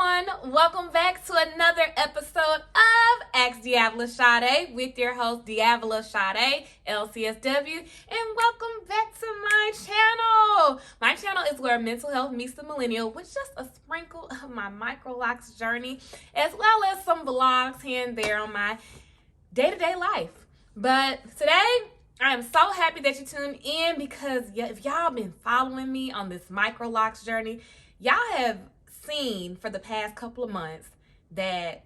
everyone, welcome back to another episode of Ask DeAvila Sadé with your host DeAvila Sadé, LCSW, and welcome back to my channel. My channel is where mental health meets the millennial with just a sprinkle of my Microlocs journey, as well as some vlogs here and there on my day-to-day life. But today, I am so happy that you tuned in because if y'all been following me on this Microlocs journey, y'all have seen for the past couple of months that,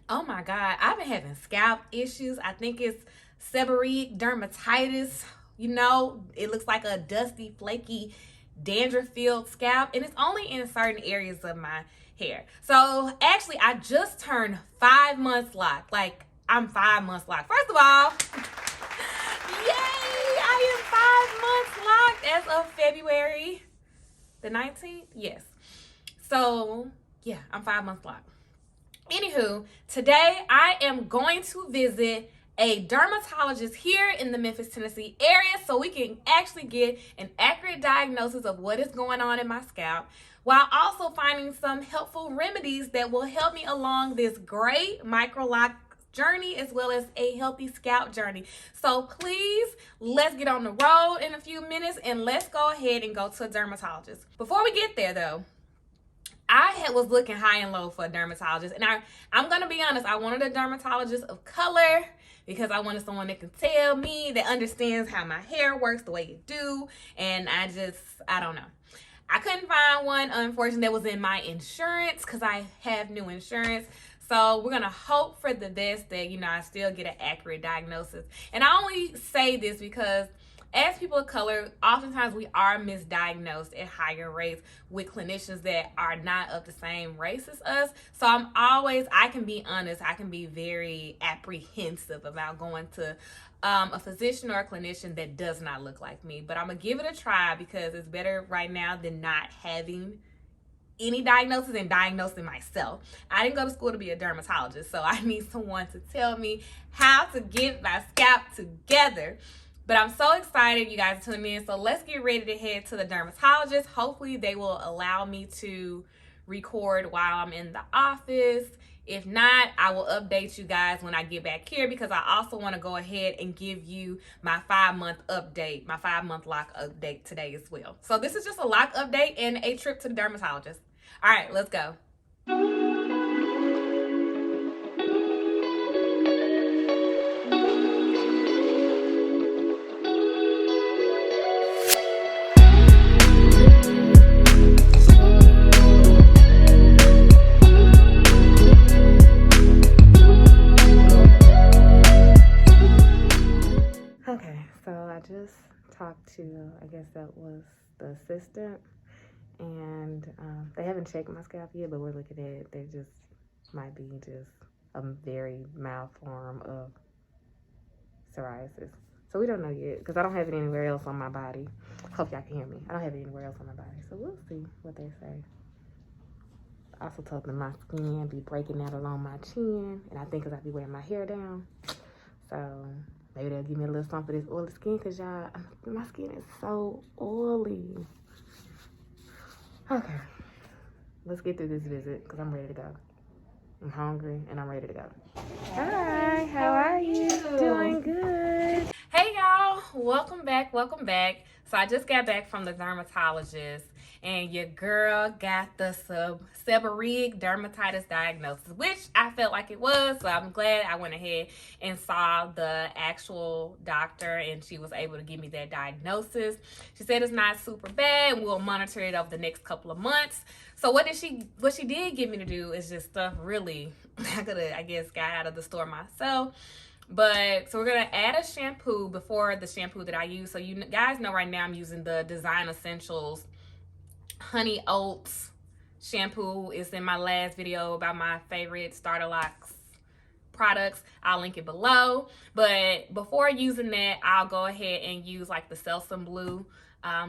oh my God, I've been having scalp issues. I think it's Seborrheic Dermatitis. You know, it looks like a dusty, flaky, dandruff-filled scalp, and it's only in certain areas of my hair. So actually, I just turned 5 months locked. Like, I'm 5 months locked. First of all, yay! I am 5 months locked as of February the 19th. Yes. So yeah, I'm 5 months locked. Anywho, today I am going to visit a dermatologist here in the Memphis, Tennessee area so we can actually get an accurate diagnosis of what is going on in my scalp, while also finding some helpful remedies that will help me along this great Microloc journey as well as a healthy scalp journey. So please, let's get on the road in a few minutes and let's go ahead and go to a dermatologist. Before we get there though, I was looking high and low for a dermatologist, and I'm gonna be honest, I wanted a dermatologist of color because I wanted someone that can tell me, that understands how my hair works the way it do, and I don't know. I couldn't find one, unfortunately, that was in my insurance because I have new insurance. So we're going to hope for the best that, I still get an accurate diagnosis. And I only say this because as people of color, oftentimes we are misdiagnosed at higher rates with clinicians that are not of the same race as us. So I can be honest, I can be very apprehensive about going to a physician or a clinician that does not look like me. But I'm going to give it a try because it's better right now than not having any diagnosis and diagnosing myself. I didn't go to school to be a dermatologist, so I need someone to tell me how to get my scalp together. But I'm so excited you guys tuned in, so let's get ready to head to the dermatologist. Hopefully they will allow me to record while I'm in the office. If not, I will update you guys when I get back here because I also want to go ahead and give you my 5-month update, my 5-month lock update today as well. So this is just a lock update and a trip to the dermatologist. All right, let's go. Just talked to, I guess that was the assistant, and they haven't checked my scalp yet, but we're looking at it. They just might be just a very mild form of psoriasis. So we don't know yet because I don't have it anywhere else on my body. Hope y'all can hear me. I don't have it anywhere else on my body. So we'll see what they say. I also told them my skin be breaking out along my chin, and I think because I be wearing my hair down. So maybe they'll give me a little something for this oily skin because y'all, my skin is so oily. Okay, let's get through this visit because I'm ready to go. I'm hungry and I'm ready to go. Hi, how are you? Doing good. Hey y'all, welcome back, welcome back. So I just got back from the dermatologist and your girl got the Seborrheic Dermatitis diagnosis, which I felt like it was. So I'm glad I went ahead and saw the actual doctor and she was able to give me that diagnosis. She said it's not super bad. We'll monitor it over the next couple of months. So what she did get me to do is just stuff really I could have, I guess, got out of the store myself. But so we're gonna add a shampoo before the shampoo that I use. So you guys know right now I'm using the Design Essentials Honey Oats shampoo. It's in my last video about my favorite Starter Locks products. I'll link it below. But before using that, I'll go ahead and use like the Selsun Blue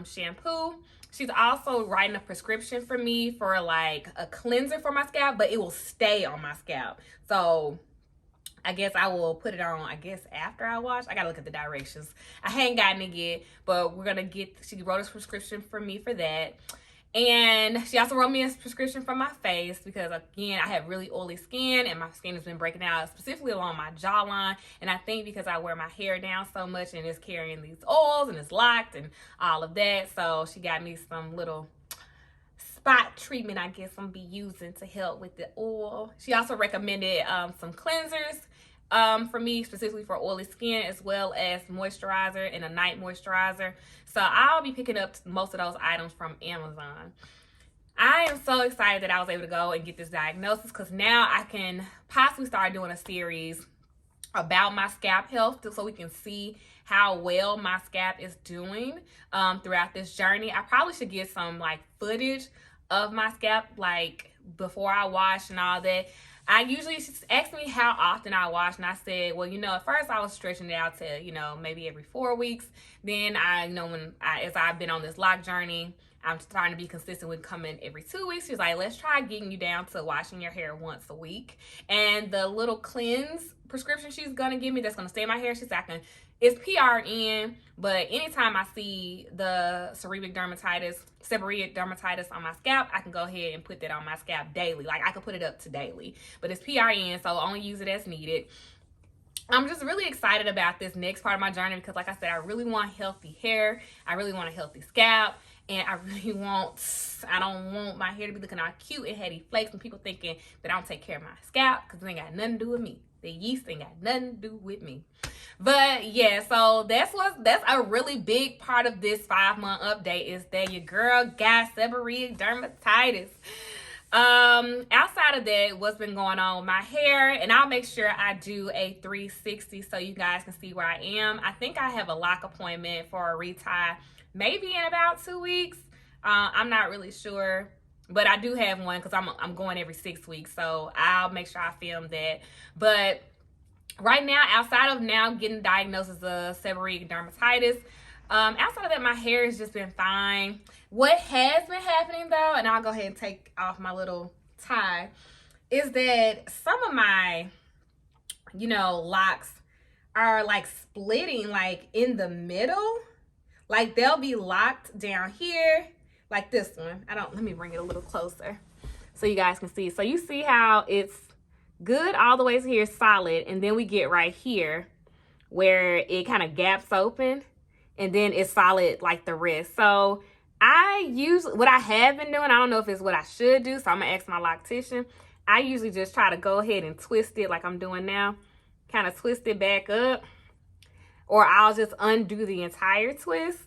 shampoo. She's also writing a prescription for me for like a cleanser for my scalp, but it will stay on my scalp. So I guess I will put it on, I guess, after I wash. I gotta look at the directions. I hadn't gotten it yet, but we're gonna get, she wrote a prescription for me for that. And she also wrote me a prescription for my face because, again, I have really oily skin and my skin has been breaking out, specifically along my jawline. And I think because I wear my hair down so much and it's carrying these oils and it's locked and all of that. So she got me some little spot treatment I guess I'm be using to help with the oil. She also recommended some cleansers for me, specifically for oily skin, as well as moisturizer and a night moisturizer. So I'll be picking up most of those items from Amazon. I am so excited that I was able to go and get this diagnosis, because now I can possibly start doing a series about my scalp health so we can see how well my scalp is doing throughout this journey. I probably should get some like footage of my scalp, like before I wash and all that. I usually ask me how often I wash, and I said, well, at first I was stretching it out to, maybe every 4 weeks. Then as I've been on this lock journey, I'm trying to be consistent with coming every 2 weeks. She's like, let's try getting you down to washing your hair once a week. And the little cleanse prescription she's gonna give me that's gonna stay in my hair, she's like, it's PRN, but anytime I see the seborrheic dermatitis on my scalp, I can go ahead and put that on my scalp daily. Like, I can put it up to daily, but it's PRN, so I'll only use it as needed. I'm just really excited about this next part of my journey because, like I said, I really want healthy hair. I really want a healthy scalp. And I don't want my hair to be looking all cute and heady flakes and people thinking that I don't take care of my scalp, because it ain't got nothing to do with me. The yeast ain't got nothing to do with me. But yeah, so that's a really big part of this 5-month update, is that your girl got seborrheic dermatitis. Outside of that, what's been going on with my hair, and I'll make sure I do a 360 so you guys can see where I am. I think I have a lock appointment for a retie maybe in about 2 weeks. I'm not really sure, but I do have one because I'm going every 6 weeks, so I'll make sure I film that. But right now, outside of now getting diagnosis of seborrheic dermatitis, outside of that, my hair has just been fine. What has been happening though, and I'll go ahead and take off my little tie, is that some of my, locks are like splitting like in the middle. Like, they'll be locked down here, like this one. Let me bring it a little closer so you guys can see. So you see how it's good all the way to here, solid, and then we get right here where it kind of gaps open, and then it's solid like the rest. So what I have been doing, I don't know if it's what I should do, so I'm gonna ask my loctician. I usually just try to go ahead and twist it like I'm doing now, kind of twist it back up. Or I'll just undo the entire twist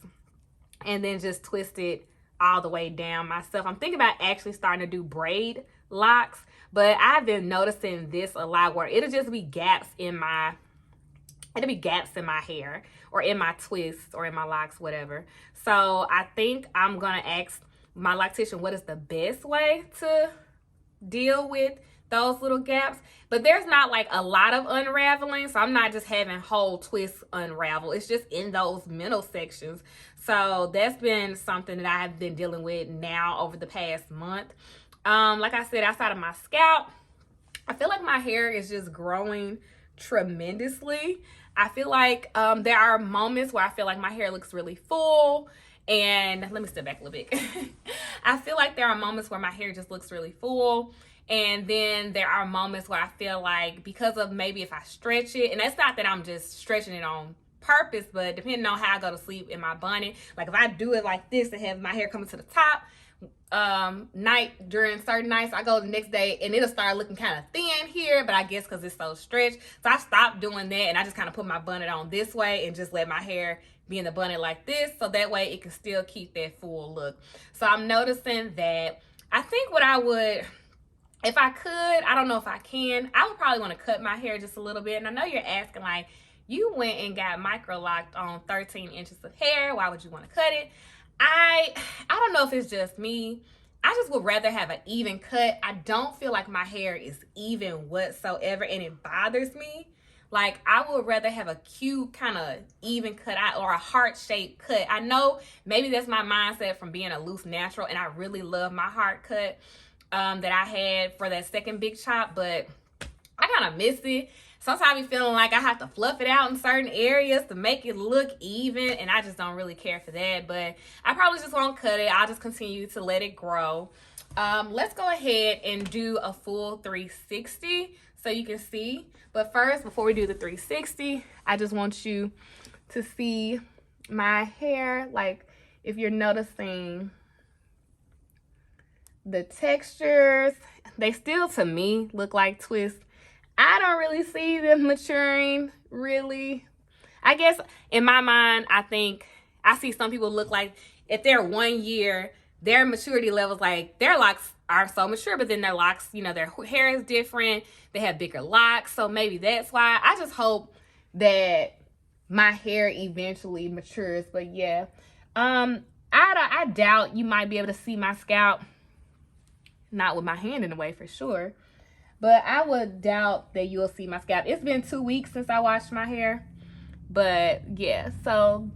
and then just twist it all the way down myself. I'm thinking about actually starting to do braid locks, but I've been noticing this a lot, where it'll just be gaps in my hair or in my twists or in my locks, whatever. So I think I'm gonna ask my loctician what is the best way to deal with those little gaps. But there's not like a lot of unraveling, so I'm not just having whole twists unravel. It's just in those middle sections. So that's been something that I've been dealing with now over the past month. Like I said, outside of my scalp, I feel like my hair is just growing tremendously. I feel like there are moments where I feel like my hair looks really full. And let me step back a little bit. I feel like there are moments where my hair just looks really full. And then there are moments where I feel like, because of maybe if I stretch it, and that's not that I'm just stretching it on purpose, but depending on how I go to sleep in my bonnet, like if I do it like this and have my hair coming to the top, during certain nights, I go the next day and it'll start looking kind of thin here, but I guess because it's so stretched. So I stopped doing that, and I just kind of put my bonnet on this way and just let my hair be in the bonnet like this, so that way it can still keep that full look. So I'm noticing that I think what I would, if I could, I don't know if I can, I would probably want to cut my hair just a little bit. And I know you're asking, like, you went and got microlocked on 13 inches of hair. Why would you want to cut it? I don't know if it's just me. I just would rather have an even cut. I don't feel like my hair is even whatsoever, and it bothers me. Like, I would rather have a cute kind of even cut out, or a heart-shaped cut. I know maybe that's my mindset from being a loose natural, and I really love my heart cut that I had for that second big chop, but I kind of miss it. sometimes I'm feeling like I have to fluff it out in certain areas to make it look even, and I just don't really care for that. But I probably just won't cut it. I'll just continue to let it grow. Let's go ahead and do a full 360 so you can see. But first, before we do the 360, I just want you to see my hair. Like, if you're noticing the textures, they still, to me, look like twists. I don't really see them maturing, really. I guess in my mind, I think I see some people look like if they're 1 year, their maturity levels, like their locks are so mature, but then their locks, you know, their hair is different. They have bigger locks. So maybe that's why. I just hope that my hair eventually matures. But yeah, I doubt you might be able to see my scalp. Not with my hand in the way for sure. But I would doubt that you'll see my scalp. It's been 2 weeks since I washed my hair. But yeah, so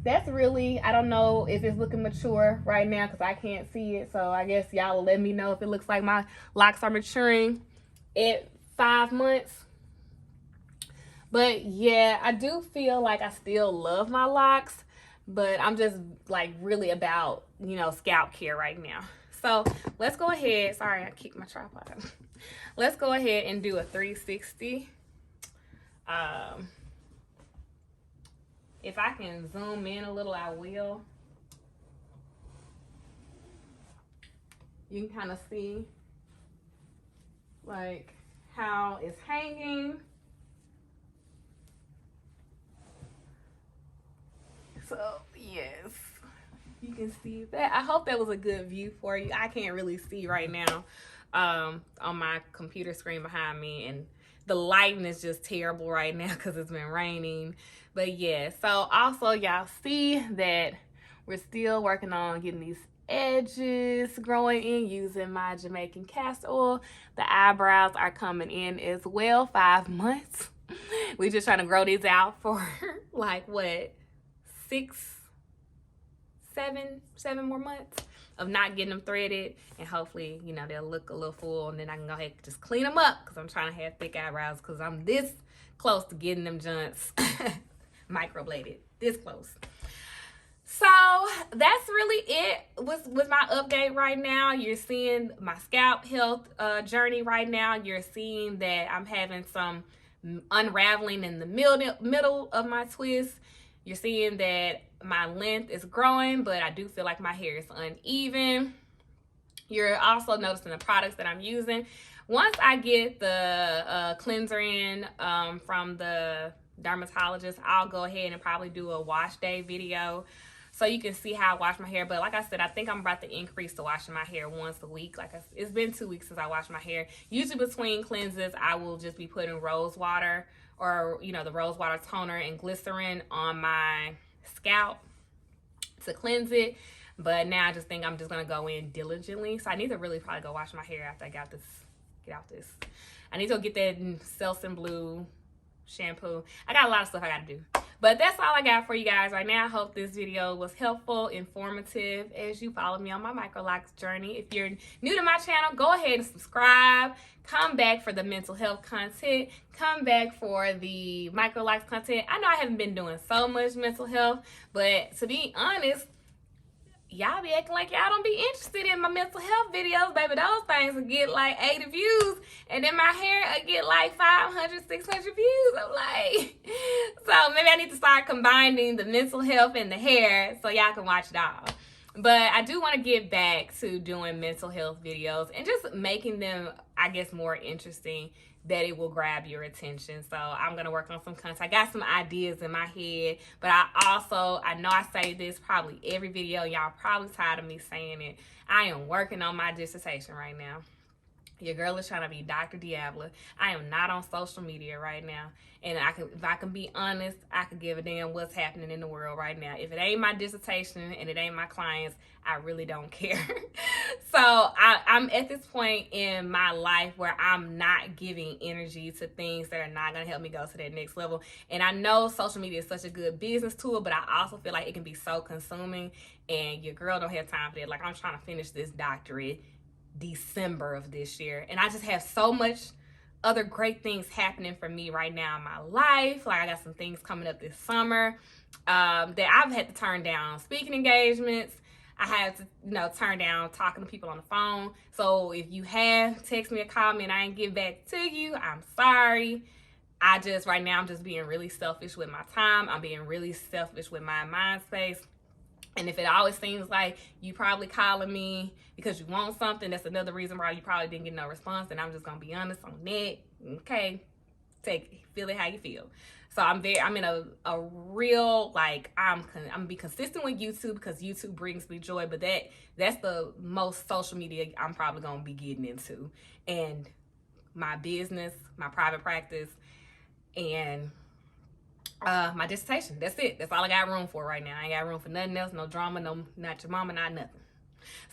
that's really, I don't know if it's looking mature right now because I can't see it. So I guess y'all will let me know if it looks like my locks are maturing at 5 months. But yeah, I do feel like I still love my locks. But I'm just like really about, you know, scalp care right now. So let's go ahead. Sorry, I kicked my tripod. Let's go ahead and do a 360. If I can zoom in a little, I will. You can kind of see like how it's hanging. So yes, you can see that. I hope that was a good view for you. I can't really see right now on my computer screen behind me, and the lighting is just terrible right now because it's been raining. But yeah, so also y'all see that we're still working on getting these edges growing in using my Jamaican castor oil. The eyebrows are coming in as well. 5 months. We're just trying to grow these out for like what, 7 more months of not getting them threaded, and hopefully, you know, they'll look a little full, and then I can go ahead and just clean them up because I'm trying to have thick eyebrows because I'm this close to getting them joints microbladed, this close. So that's really it with my update right now. You're seeing my scalp health journey right now. You're seeing that I'm having some unraveling in the middle of my twist. You're seeing that my length is growing, but I do feel like my hair is uneven. You're also noticing the products that I'm using. Once I get the cleanser in from the Dermatologist, I'll go ahead and probably do a wash day video so you can see how I wash my hair. But like I said, I think I'm about to increase to washing my hair once a week. It's been 2 weeks since I washed my hair. Usually between cleanses, I will just be putting rose water or, you know, the rose water toner and glycerin on my scalp to cleanse it. But now I just think I'm just going to go in diligently. So I need to really probably go wash my hair after I get out this. I need to go get that Selsun Blue shampoo. I got a lot of stuff I got to do. But that's all I got for you guys right now. I hope this video was helpful, informative as you follow me on my Microlocs journey. If you're new to my channel, go ahead and subscribe. Come back for the mental health content. Come back for the Microlocs content. I know I haven't been doing so much mental health, but to be honest, y'all be acting like y'all don't be interested in my mental health videos, baby. Those things will get like 80 views, and then my hair will get like 500, 600 views. I'm like, so maybe I need to start combining the mental health and the hair so y'all can watch it all. But I do want to get back to doing mental health videos and just making them, I guess, more interesting, that it will grab your attention. So I'm going to work on some content. I got some ideas in my head, but I know I say this probably every video. Y'all probably tired of me saying it. I am working on my dissertation right now. Your girl is trying to be Dr. DeAvila. I am not on social media right now. And if I can be honest, I could give a damn what's happening in the world right now. If it ain't my dissertation and it ain't my clients, I really don't care. So I'm at this point in my life where I'm not giving energy to things that are not going to help me go to that next level. And I know social media is such a good business tool, but I also feel like it can be so consuming. And your girl don't have time for that. Like, I'm trying to finish this doctorate December of this year, and I just have so much other great things happening for me right now in my life. Like I got some things coming up this summer that I've had to turn down. Speaking engagements, I had to, turn down talking to people on the phone. So if you have text me or call me and I ain't get back to you, I'm sorry. Right now, I'm just being really selfish with my time. I'm being really selfish with my mind space. And if it always seems like you probably calling me because you want something, that's another reason why you probably didn't get no response. And I'm just gonna be honest on that. Okay, feel it how you feel. So I'm in a real, like, I'm gonna be consistent with YouTube because YouTube brings me joy. But that's the most social media I'm probably gonna be getting into, and my business, my private practice, and my dissertation. That's it. That's all I got room for right now. I ain't got room for nothing else. No drama, no, not your mama, not nothing.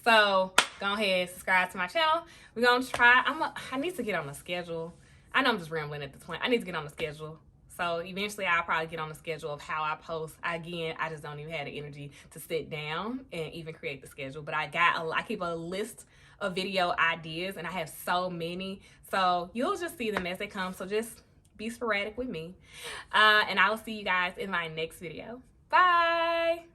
So go ahead, subscribe to my channel. We're gonna try. I need to get on the schedule. I know I'm just rambling at this point. I need to get on the schedule. So eventually I'll probably get on the schedule of how I post. Again, I just don't even have the energy to sit down and even create the schedule. But I keep a list of video ideas, and I have so many. So you'll just see them as they come. So just be sporadic with me. And I will see you guys in my next video. Bye.